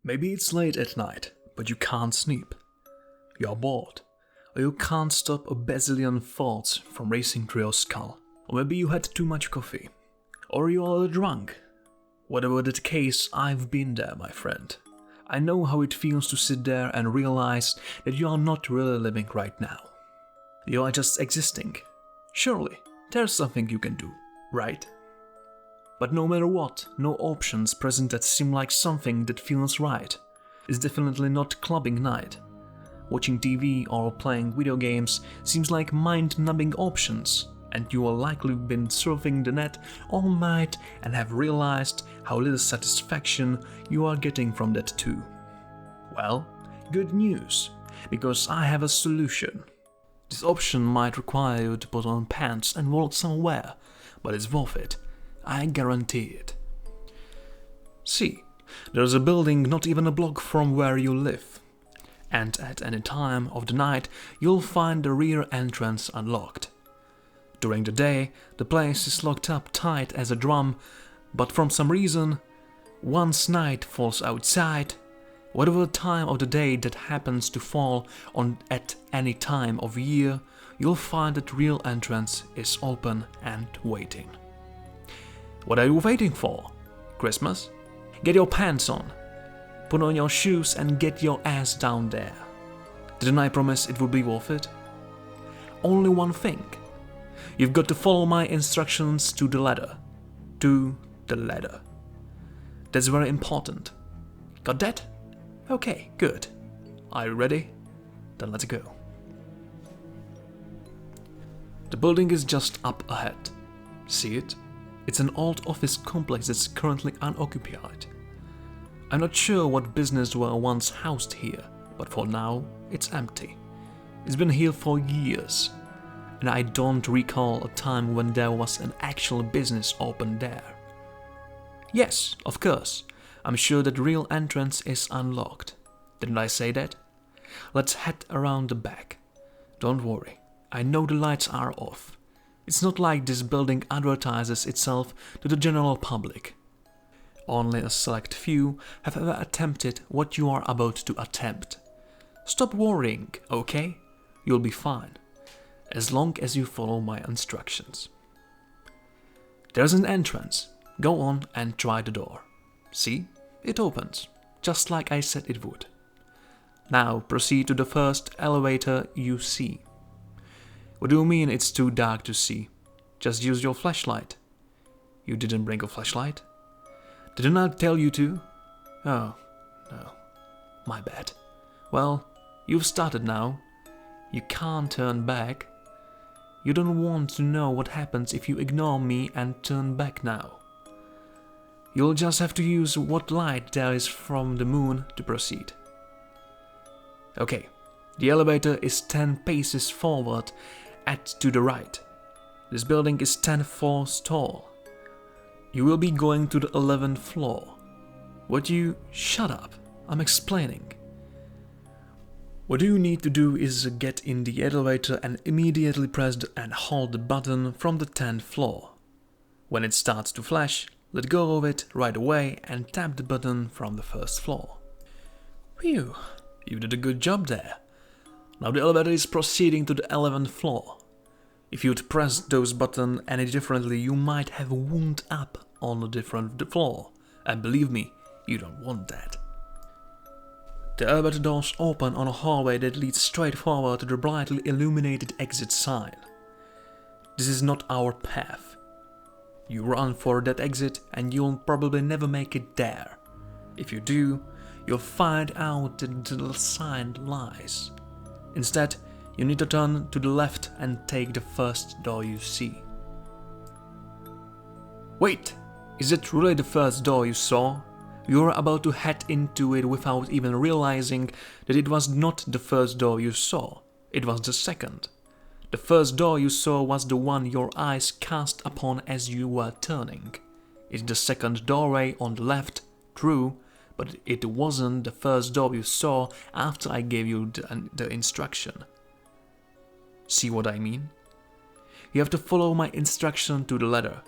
Maybe it's late at night, but you can't sleep. You're bored, or you can't stop a bazillion thoughts from racing through your skull. Or maybe you had too much coffee, or you're drunk. Whatever the case, I've been there, my friend. I know how it feels to sit there and realize that you are not really living right now. You are just existing. Surely, there's something you can do, right? But no matter what, no options present that seem like something that feels right. It's definitely not clubbing night. Watching TV or playing video games seems like mind-numbing options, and you have likely been surfing the net all night and have realized how little satisfaction you are getting from that too. Well, good news, because I have a solution. This option might require you to put on pants and walk somewhere, but it's worth it. I guarantee it. See, there's a building not even a block from where you live, and at any time of the night you'll find the rear entrance unlocked. During the day, the place is locked up tight as a drum, but from some reason, once night falls outside, whatever time of the day that happens to fall on at any time of year, you'll find that real entrance is open and waiting. What are you waiting for? Christmas? Get your pants on, put on your shoes and get your ass down there. Didn't I promise it would be worth it? Only one thing. You've got to follow my instructions to the letter. To the letter. That's very important. Got that? Okay, good. Are you ready? Then let's go. The building is just up ahead. See it? It's an old office complex that's currently unoccupied. I'm not sure what business were once housed here, but for now, it's empty. It's been here for years, and I don't recall a time when there was an actual business open there. Yes, of course, I'm sure that real entrance is unlocked. Didn't I say that? Let's head around the back. Don't worry, I know the lights are off. It's not like this building advertises itself to the general public. Only a select few have ever attempted what you are about to attempt. Stop worrying, okay? You'll be fine, as long as you follow my instructions. There's an entrance. Go on and try the door. See? It opens, just like I said it would. Now proceed to the first elevator you see. What do you mean it's too dark to see? Just use your flashlight. You didn't bring a flashlight? Didn't I tell you to? Oh, no. My bad. Well, you've started now. You can't turn back. You don't want to know what happens if you ignore me and turn back now. You'll just have to use what light there is from the moon to proceed. Okay, the elevator is 10 paces forward and to the right. This building is 10 floors tall. You will be going to the 11th floor. Shut up, I'm explaining. What you need to do is get in the elevator and immediately press and hold the button from the 10th floor. When it starts to flash, let go of it right away and tap the button from the first floor. Phew, you did a good job there. Now the elevator is proceeding to the 11th floor. If you'd pressed those buttons any differently, you might have wound up on a different floor. And believe me, you don't want that. The elevator doors open on a hallway that leads straight forward to the brightly illuminated exit sign. This is not our path. You run for that exit and you'll probably never make it there. If you do, you'll find out that the sign lies. Instead, you need to turn to the left and take the first door you see. Wait, is it really the first door you saw? You are about to head into it without even realizing that it was not the first door you saw, it was the second. The first door you saw was the one your eyes cast upon as you were turning. It's the second doorway on the left, true, but it wasn't the first door you saw after I gave you the instruction. See what I mean? You have to follow my instruction to the letter.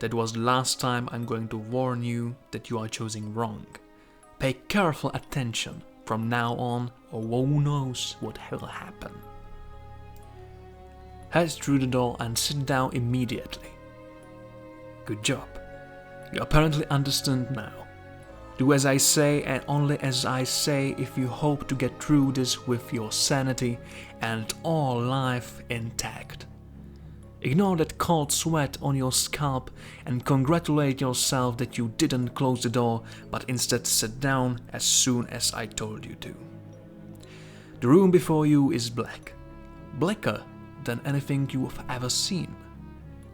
That was the last time I'm going to warn you that you are choosing wrong. Pay careful attention from now on, or who knows what will happen. Head through the door and sit down immediately. Good job. You apparently understand now. Do as I say and only as I say if you hope to get through this with your sanity and all life intact. Ignore that cold sweat on your scalp and congratulate yourself that you didn't close the door but instead sat down as soon as I told you to. The room before you is black. Blacker than anything you've ever seen.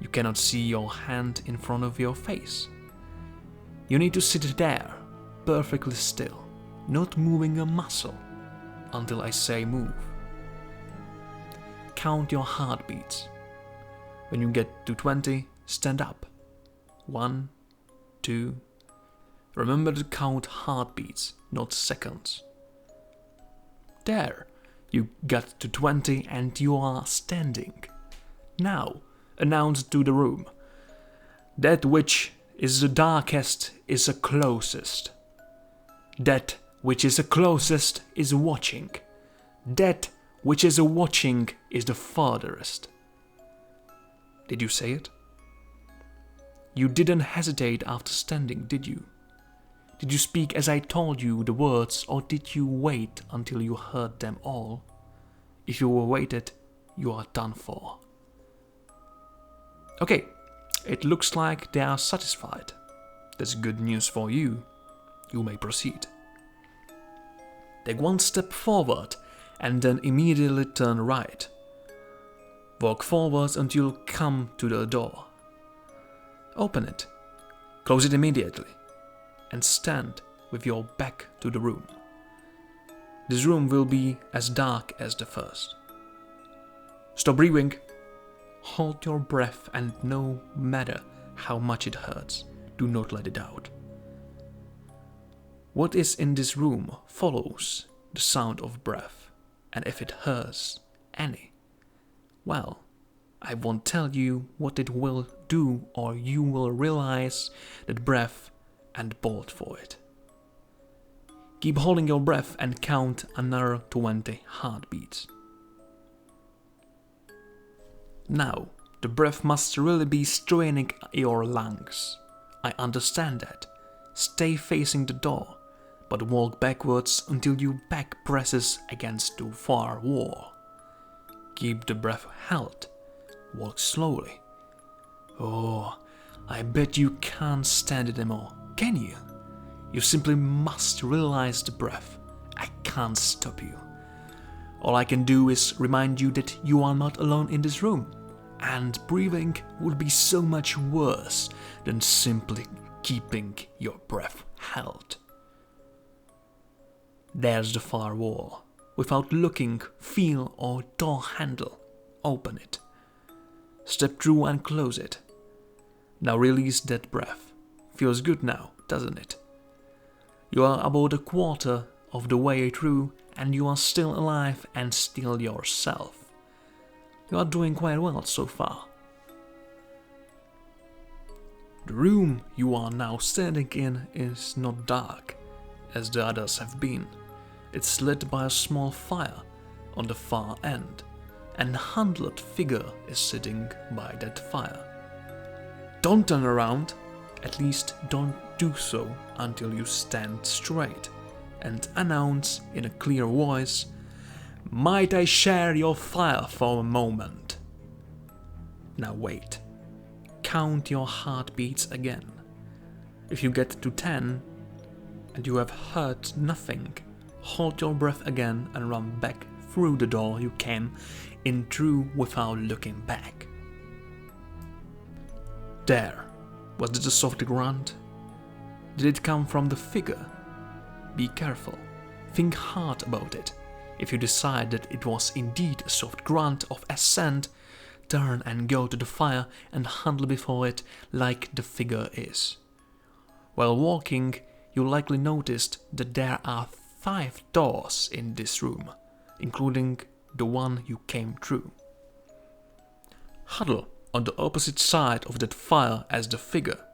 You cannot see your hand in front of your face. You need to sit there, perfectly still, not moving a muscle, until I say move. Count your heartbeats. When you get to 20, stand up. 1, 2. Remember to count heartbeats, not seconds. There, you got to 20 and you are standing. Now, announce to the room. That which is the darkest is the closest. That which is the closest is watching. That which is watching is the farthest. Did you say it? You didn't hesitate after standing, did you? Did you speak as I told you the words, or did you wait until you heard them all? If you waited, you are done for. Okay, it looks like they are satisfied. That's good news for you. You may proceed. Take one step forward and then immediately turn right. Walk forward until you come to the door. Open it, close it immediately, and stand with your back to the room. This room will be as dark as the first. Stop breathing. Hold your breath, and no matter how much it hurts, do not let it out. What is in this room follows the sound of breath, and if it hurts any, well, I won't tell you what it will do, or you will realize that breath and bolt for it. Keep holding your breath and count another 20 heartbeats. Now, the breath must really be straining your lungs. I understand that. Stay facing the door, but walk backwards until your back presses against the far wall. Keep the breath held. Walk slowly. Oh, I bet you can't stand it anymore, can you? You simply must realize the breath. I can't stop you. All I can do is remind you that you are not alone in this room, and breathing would be so much worse than simply keeping your breath held. There's the far wall. Without looking, feel or door handle. Open it. Step through and close it. Now release that breath. Feels good now, doesn't it? You are about a quarter of the way through and you are still alive and still yourself. You are doing quite well so far. The room you are now standing in is not dark, as the others have been. It's lit by a small fire on the far end, and a huddled figure is sitting by that fire. Don't turn around, at least don't do so until you stand straight, and announce in a clear voice, "Might I share your fire for a moment?" Now wait. Count your heartbeats again. If you get to 10 and you have heard nothing, hold your breath again and run back through the door you came in through without looking back. There. Was it a soft grunt? Did it come from the figure? Be careful. Think hard about it. If you decide that it was indeed a soft grunt of assent, turn and go to the fire and huddle before it like the figure is. While walking, you likely noticed that there are 5 doors in this room, including the one you came through. Huddle on the opposite side of that fire as the figure,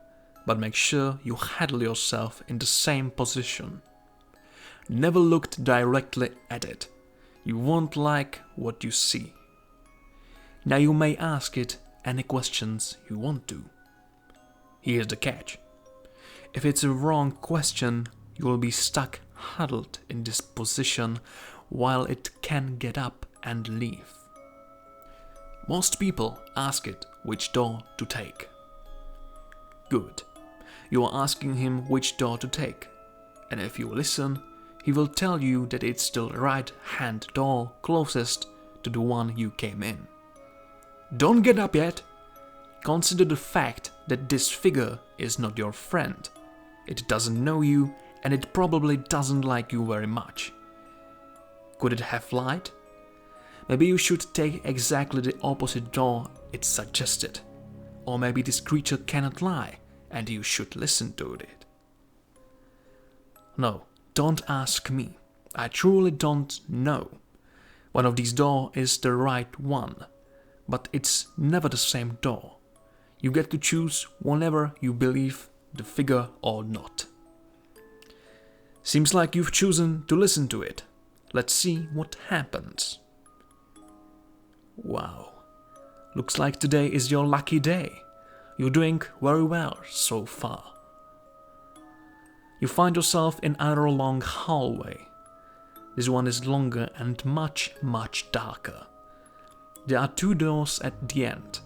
but make sure you huddle yourself in the same position. never looked directly at it. You won't like what you see. Now you may ask it any questions you want to. Here's the catch. If it's a wrong question, you will be stuck huddled in this position while it can get up and leave. Most people ask it which door to take. Good. You are asking him which door to take, and if you listen, he will tell you that it's the right-hand door closest to the one you came in. Don't get up yet. Consider the fact that this figure is not your friend. It doesn't know you, and it probably doesn't like you very much. Could it have lied? Maybe you should take exactly the opposite door it suggested. Or maybe this creature cannot lie, and you should listen to it. No, don't ask me. I truly don't know. One of these doors is the right one, but it's never the same door. You get to choose whenever you believe the figure or not. Seems like you've chosen to listen to it. Let's see what happens. Wow. Looks like today is your lucky day. You're doing very well so far. You find yourself in another long hallway. This one is longer and much darker. There are 2 doors at the end.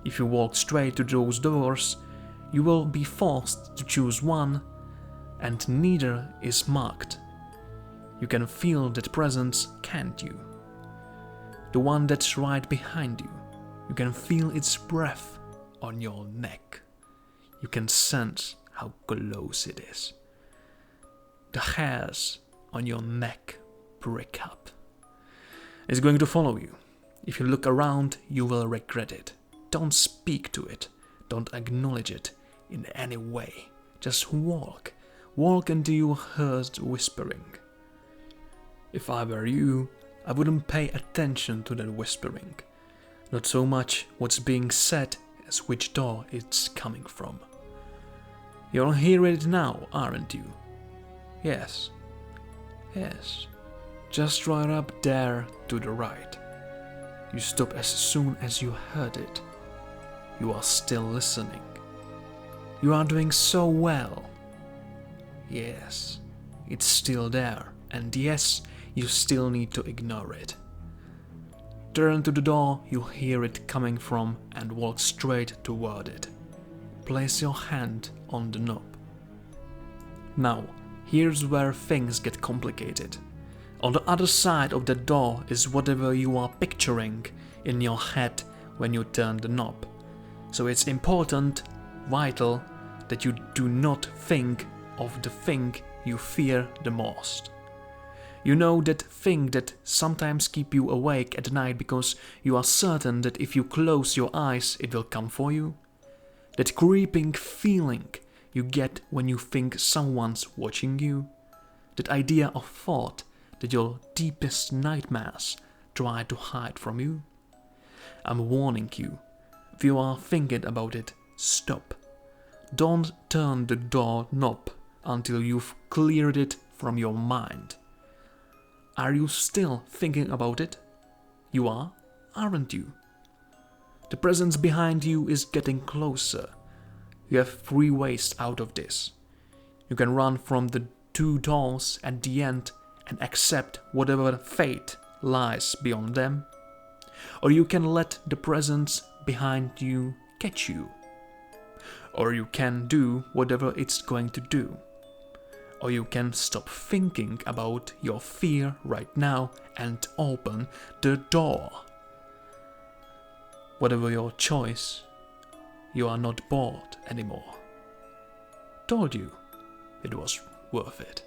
If you walk straight to those doors, you will be forced to choose one, and neither is marked. You can feel that presence, can't you? The one that's right behind you. You can feel its breath on your neck. You can sense how close it is. The hairs on your neck prick up. It's going to follow you. If you look around, you will regret it. Don't speak to it. Don't acknowledge it in any way. Just walk. Walk until you hear whispering. If I were you, I wouldn't pay attention to that whispering. Not so much what's being said as which door it's coming from. You'll hear it now, aren't you? Yes. Yes. Just right up there to the right. You stop as soon as you heard it. You are still listening. You are doing so well. Yes, it's still there, and yes, you still need to ignore it. Turn to the door you hear it coming from and walk straight toward it. Place your hand on the knob. Now, here's where things get complicated. On the other side of the door is whatever you are picturing in your head when you turn the knob. So it's important, vital, that you do not think of the thing you fear the most. You know that thing that sometimes keep you awake at night because you are certain that if you close your eyes it will come for you? That creeping feeling you get when you think someone's watching you? That idea of thought that your deepest nightmares try to hide from you? I'm warning you, if you are thinking about it, stop. Don't turn the door knob until you've cleared it from your mind. Are you still thinking about it? You are, aren't you? The presence behind you is getting closer. You have 3 ways out of this. You can run from the 2 doors at the end and accept whatever fate lies beyond them. Or you can let the presence behind you catch you. Or you can do whatever it's going to do. Or you can stop thinking about your fear right now and open the door. Whatever your choice, you are not bored anymore. Told you it was worth it.